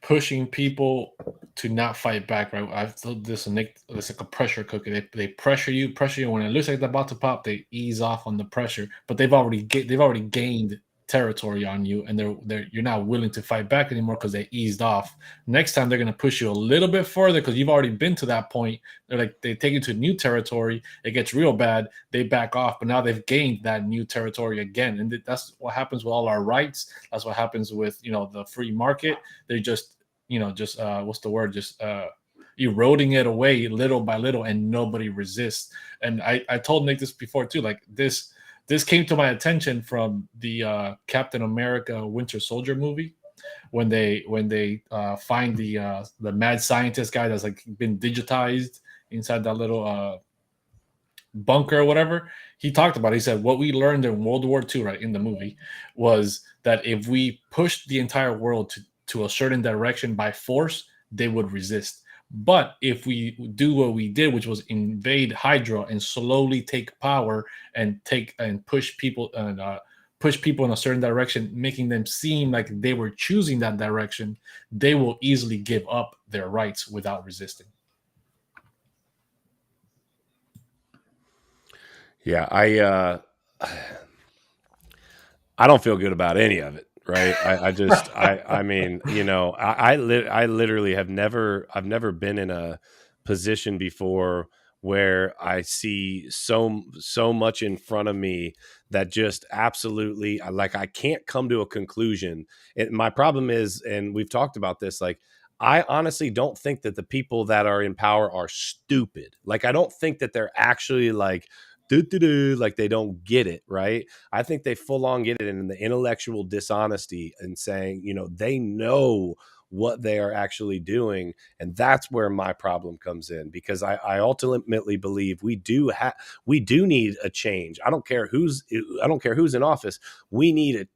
pushing people to not fight back, right? I've told this, Nick, it's like a pressure cooker. They pressure you. When it looks like they're about to pop, they ease off on the pressure, but they've already gained territory on you, and you're not willing to fight back anymore because they eased off. Next time they're going to push you a little bit further because you've already been to that point. They take you to new territory. It gets real bad. They back off, but now they've gained that new territory again, and that's what happens with all our rights. That's what happens with the free market. They just what's the word? Just eroding it away little by little, and nobody resists. And I told Nick this before too. Like this came to my attention from the Captain America Winter Soldier movie when they find the mad scientist guy that's like been digitized inside that little bunker or whatever. He talked about it. He said what we learned in World War II, right, in the movie, was that if we pushed the entire world to a certain direction by force, they would resist. But if we do what we did, which was invade Hydra and slowly take power and push people in a certain direction, making them seem like they were choosing that direction, they will easily give up their rights without resisting. Yeah, I don't feel good about any of it. Right. I mean, I literally I've never been in a position before where I see so much in front of me that just absolutely, like, I can't come to a conclusion. My problem is, and we've talked about this, like, I honestly don't think that the people that are in power are stupid. Like, I don't think that they're actually like they don't get it, right? I think they full on get it in the intellectual dishonesty and saying, they know what they are actually doing. And that's where my problem comes in, because I ultimately believe we do need a change. I don't care who's in office. We need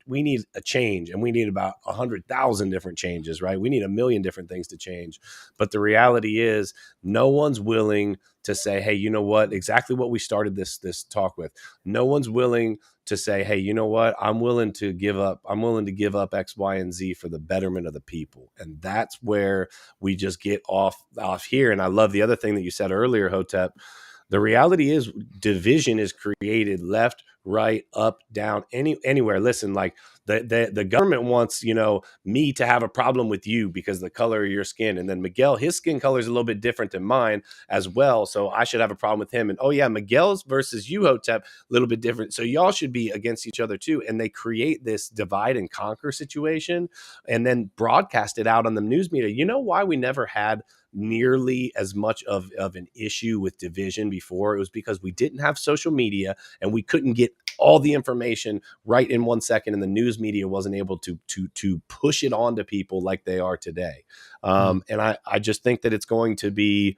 a change, and we need about 100,000 different changes, right? We need 1 million different things to change. But the reality is no one's willing to say, hey, you know what? Exactly what we started this talk with. No one's willing to say, hey, you know what? I'm willing to give up X, Y, and Z for the betterment of the people. And that's where we just get off here. And I love the other thing that you said earlier, Hotep. The reality is division is created left, right, up, down, anywhere. Listen, like the government wants, me to have a problem with you because of the color of your skin. And then Miguel, his skin color is a little bit different than mine as well. So I should have a problem with him. And oh yeah, Miguel's versus you, Hotep, a little bit different. So y'all should be against each other too. And they create this divide and conquer situation and then broadcast it out on the news media. You know why we never had nearly as much of an issue with division before? It was because we didn't have social media and we couldn't get all the information right in 1 second, and the news media wasn't able to push it on to people like they are today. And I just think that it's going to be,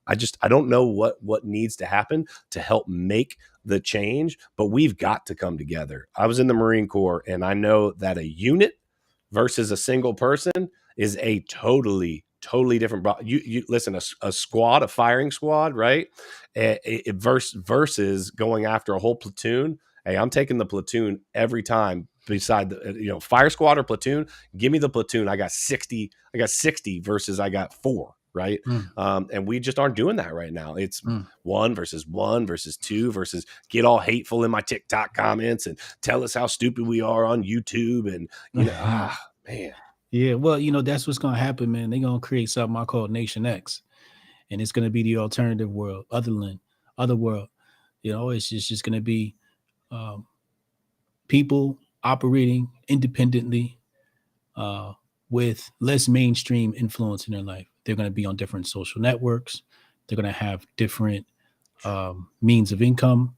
I don't know what needs to happen to help make the change, but we've got to come together. I was in the Marine Corps, and I know that a unit versus a single person is a totally different. You listen, a squad, a firing squad, right? Versus going after a whole platoon. Hey, I'm taking the platoon every time. Beside the fire squad or platoon, give me the platoon. I got 60 versus I got 4. Right. And we just aren't doing that right now. It's 1 versus 2 versus get all hateful in my TikTok comments and tell us how stupid we are on YouTube. And man. Yeah, well, that's what's going to happen, man. They're going to create something I call Nation X, and it's going to be the alternative world, other world. It's just going to be people operating independently with less mainstream influence in their life. They're going to be on different social networks. They're going to have different means of income.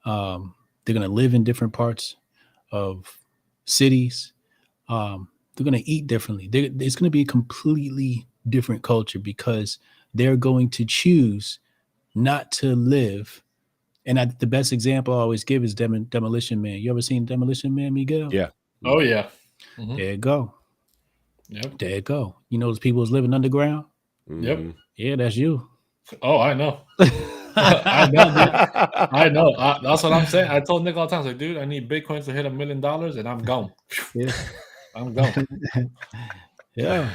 They're going to live in different parts of cities. They're going to eat differently. It's going to be a completely different culture because they're going to choose not to live. And the best example I always give is Demolition Man. You ever seen Demolition Man, Miguel? Yeah. Oh, yeah. Mm-hmm. There you go. Yep. There you go. You know those people who's living underground? Mm-hmm. Yep. Yeah, that's you. Oh, I know. I know, dude. I know. That's what I'm saying. I told Nick all the time, like, dude, I need Bitcoin to hit $1 million and I'm gone. Yeah. I'm gone. Yeah.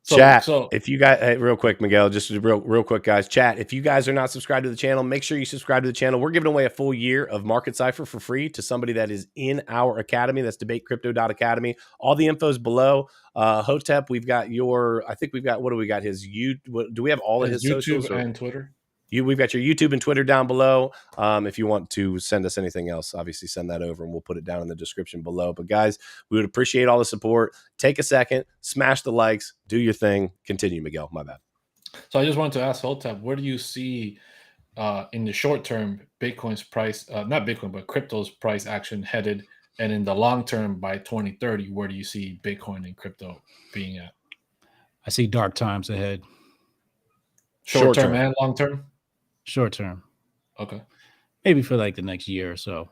Chat, if you guys, real quick, Miguel, just real quick, guys, chat, if you guys are not subscribed to the channel, make sure you subscribe to the channel. We're giving away a full year of Market Cipher for free to somebody that is in our academy. That's DebateCrypto.academy. All the info is below. Hotep, we've got what do we got? Do we have all of his YouTube socials and Twitter? We've got your YouTube and Twitter down below. If you want to send us anything else, obviously send that over and we'll put it down in the description below. But guys, we would appreciate all the support. Take a second, smash the likes, do your thing. Continue, Miguel. My bad. So I just wanted to ask Hotep, where do you see in the short term Bitcoin's price, not Bitcoin, but crypto's price action headed? And in the long term, by 2030, where do you see Bitcoin and crypto being at? I see dark times ahead. Short term and long term? Short term. Okay. Maybe for like the next year or so.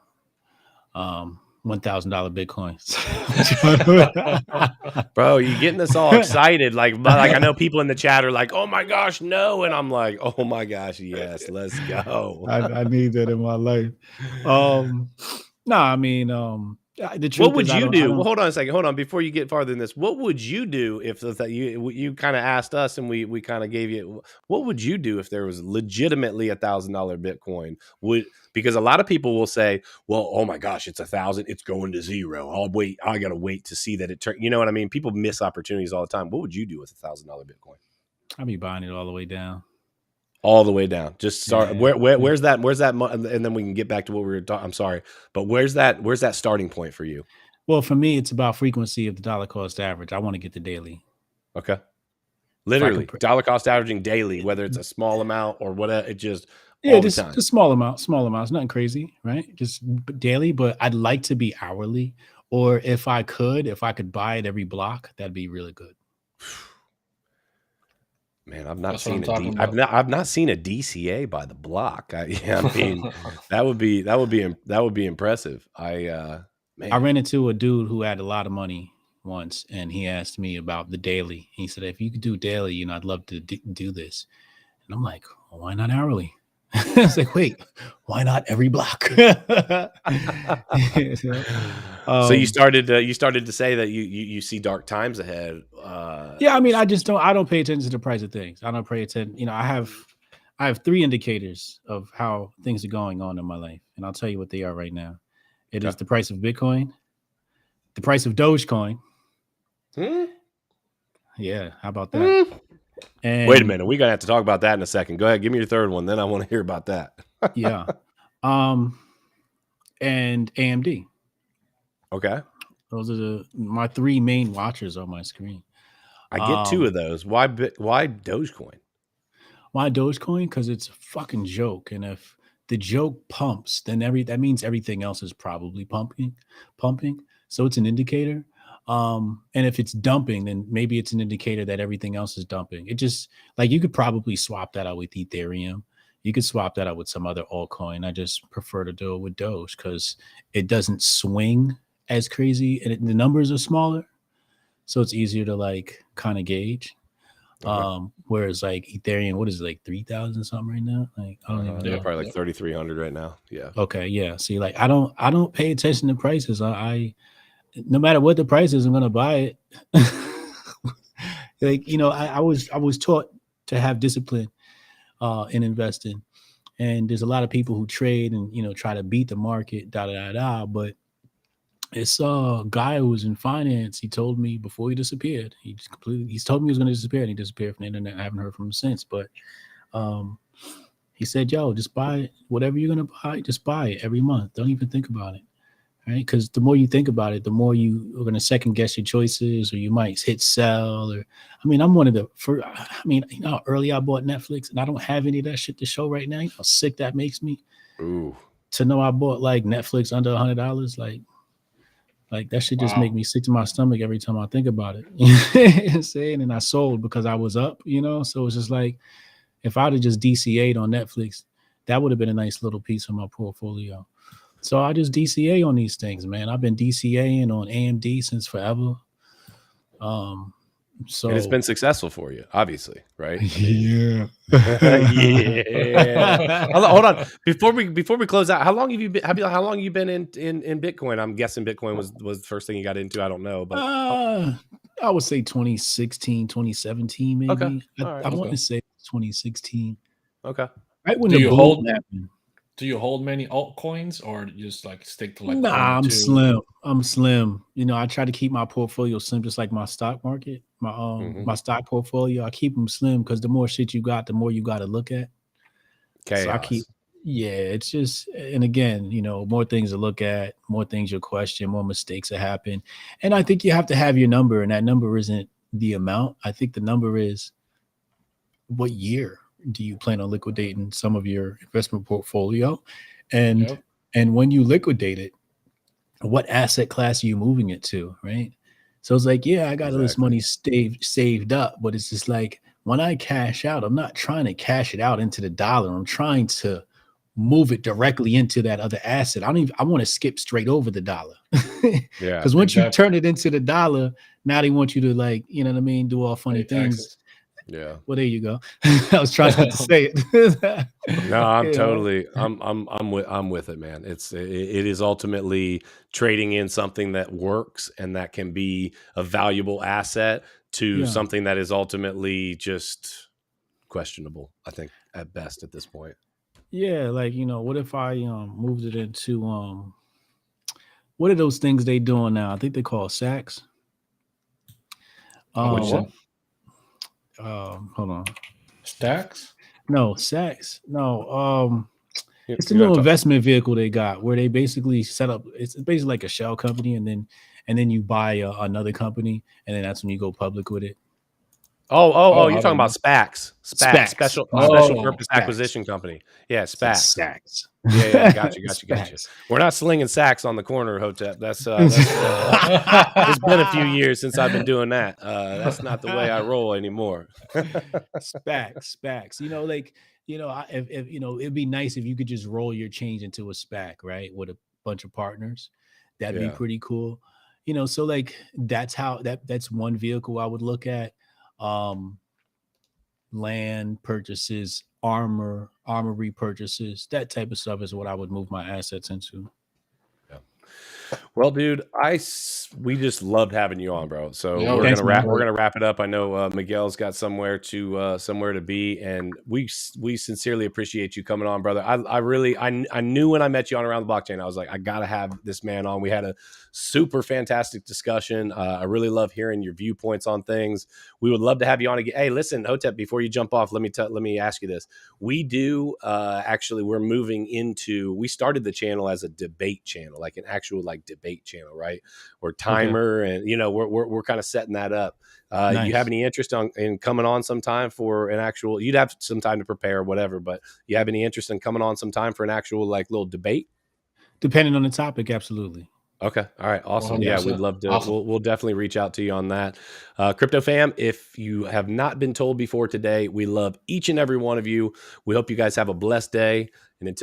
$1,000 Bitcoins. Bro, you're getting us all excited. Like I know people in the chat are like, oh my gosh, no. And I'm like, oh my gosh, yes, let's go. I need that in my life. The truth what would is, you do? Well, hold on a second. Hold on. Before you get farther than this, what would you do if you kind of asked us and we kind of gave you, what would you do if there was legitimately $1,000 Bitcoin? Because a lot of people will say, well, oh my gosh, it's 1,000. It's going to zero. I got to wait to see that it turn. You know what I mean? People miss opportunities all the time. What would you do with $1,000 Bitcoin? I'd be buying it all the way down. All the way down. Just start. Yeah. Where's that? And then we can get back to what we were talking. I'm sorry, but where's that starting point for you? Well, for me, it's about frequency of the dollar cost average. I want to get the daily. Okay. Literally dollar cost averaging daily, whether it's a small amount or whatever. It just just small amounts, nothing crazy, right? Just daily. But I'd like to be hourly, or if I could buy it every block, that'd be really good. Man, I've not seen I've not seen a DCA by the block. I mean, that would be impressive. I ran into a dude who had a lot of money once, and he asked me about the daily. He said, "If you could do daily, I'd love to do this." And I'm like, well, "Why not hourly?" It's like, wait, why not every block? So you started to say that you see dark times ahead. Yeah, I mean, I don't pay attention to the price of things. I don't pay attention. You know, I have 3 indicators of how things are going on in my life, and I'll tell you what they are right now. It is the price of Bitcoin, the price of Dogecoin. Yeah, how about that? And wait a minute, we're gonna have to talk about that in a second. Go ahead, give me your third one, then I want to hear about that. yeah, and AMD. Okay, Those are my 3 main watchers on my screen. I get 2 of those. Why Dogecoin? Why Dogecoin? Because it's a fucking joke, and if the joke pumps, then that means everything else is probably pumping. So it's an indicator. And if it's dumping, then maybe it's an indicator that everything else is dumping. It just, like, you could probably swap that out with Ethereum. You could swap that out with some other altcoin. I just prefer to do it with Doge because it doesn't swing as crazy, and the numbers are smaller, so it's easier to like kind of gauge. Whereas like Ethereum, what is it, like 3,000 something right now? Like I don't even know. Yeah, probably like 3,300 right now. Yeah. Okay, yeah. See, like I don't pay attention to prices. I no matter what the price is, I'm gonna buy it. Like, you know, I was taught to have discipline in investing, and there's a lot of people who trade and, you know, try to beat the market, but it's a guy who was in finance. He told me before he disappeared. He's told me he was going to disappear, and he disappeared from the internet. I haven't heard from him since. But he said, "Yo, just buy it. Whatever you're going to buy, just buy it every month. Don't even think about it, right? Because the more you think about it, the more you are going to second guess your choices, or you might hit sell. Or I mean, I'm one of the first. I mean, you know how early I bought Netflix, and I don't have any of that shit to show right now. You know how sick that makes me. Ooh. To know I bought like Netflix under $100, like that should just make me sick to my stomach every time I think about it. You know what I'm saying? And I sold because I was up, you know? So it's just like, if I'd have just DCA'd on Netflix, that would have been a nice little piece of my portfolio. So I just DCA on these things, man. I've been DCAing on AMD since forever. So and it's been successful for you, obviously, right? I mean, yeah. Hold on. Before we close out, how long have you been? How long have you been in Bitcoin? I'm guessing Bitcoin was the first thing you got into. I don't know, but I would say 2016, 2017, maybe. Okay. I want to say 2016. Okay. Right when the boom happened. Do you hold many altcoins, or you just like stick to like? Nah, I'm slim. I'm slim. You know, I try to keep my portfolio slim, just like my stock market. My stock portfolio, I keep them slim because the more shit you got, the more you got to look at. Chaos. So I keep, it's just, and again, you know, more things to look at, more things you'll question, more mistakes that happen. And I think you have to have your number, and that number isn't the amount. I think the number is what year do you plan on liquidating some of your investment portfolio, and when you liquidate it, what asset class are you moving it to, right? So it's like, yeah, I got all this money saved up, but it's just like, when I cash out, I'm not trying to cash it out into the dollar. I'm trying to move it directly into that other asset. I want to skip straight over the dollar. Yeah, because once you turn it into the dollar, now they want you to, like, you know what I mean, do all funny things. Taxes. Yeah. Well, there you go. I was trying not to say it. No, I'm totally. I'm with it, man. It is ultimately trading in something that works and that can be a valuable asset to something that is ultimately just questionable, I think, at best at this point. Yeah, like, you know, what if I moved it into what are those things they doing now? I think they call sacks. What? Hold on. Stacks? No, sacks. No. It's the new investment vehicle they got where they basically set up. It's basically like a shell company, and then you buy another company, and then that's when you go public with it. Oh, you're talking about SPACs. Special purpose acquisition company. Yeah, SPACs. Sacks. Yeah, got you. We're not slinging sacks on the corner, Hotep. That's it's been a few years since I've been doing that. That's not the way I roll anymore. SPACs. You know, like, you know, if you know, it'd be nice if you could just roll your change into a SPAC, right, with a bunch of partners. That'd be pretty cool. You know, so like that's one vehicle I would look at. land purchases, armory purchases, that type of stuff is what I would move my assets into. Well, dude, we just loved having you on, bro. So Yeah, we're Thanks, gonna man. we're gonna wrap it up. I know Miguel's got somewhere to be, and we sincerely appreciate you coming on, brother. I knew when I met you on Around the Blockchain, I was like, I gotta have this man on. We had a super fantastic discussion. I really love hearing your viewpoints on things. We would love to have you on again. Hey, listen, Hotep, before you jump off, let me ask you this. We do actually, we're moving into. We started the channel as a debate channel, like an actual debate channel, right? Or timer, and we're kind of setting that up. Nice. You have any interest in coming on sometime for an actual? You'd have some time to prepare, or whatever. But you have any interest in coming on sometime for an actual little debate? Depending on the topic, absolutely. Okay. All right. Awesome. 100%. Yeah, we'd love to. Awesome. We'll definitely reach out to you on that. Crypto fam, if you have not been told before today, we love each and every one of you. We hope you guys have a blessed day. And until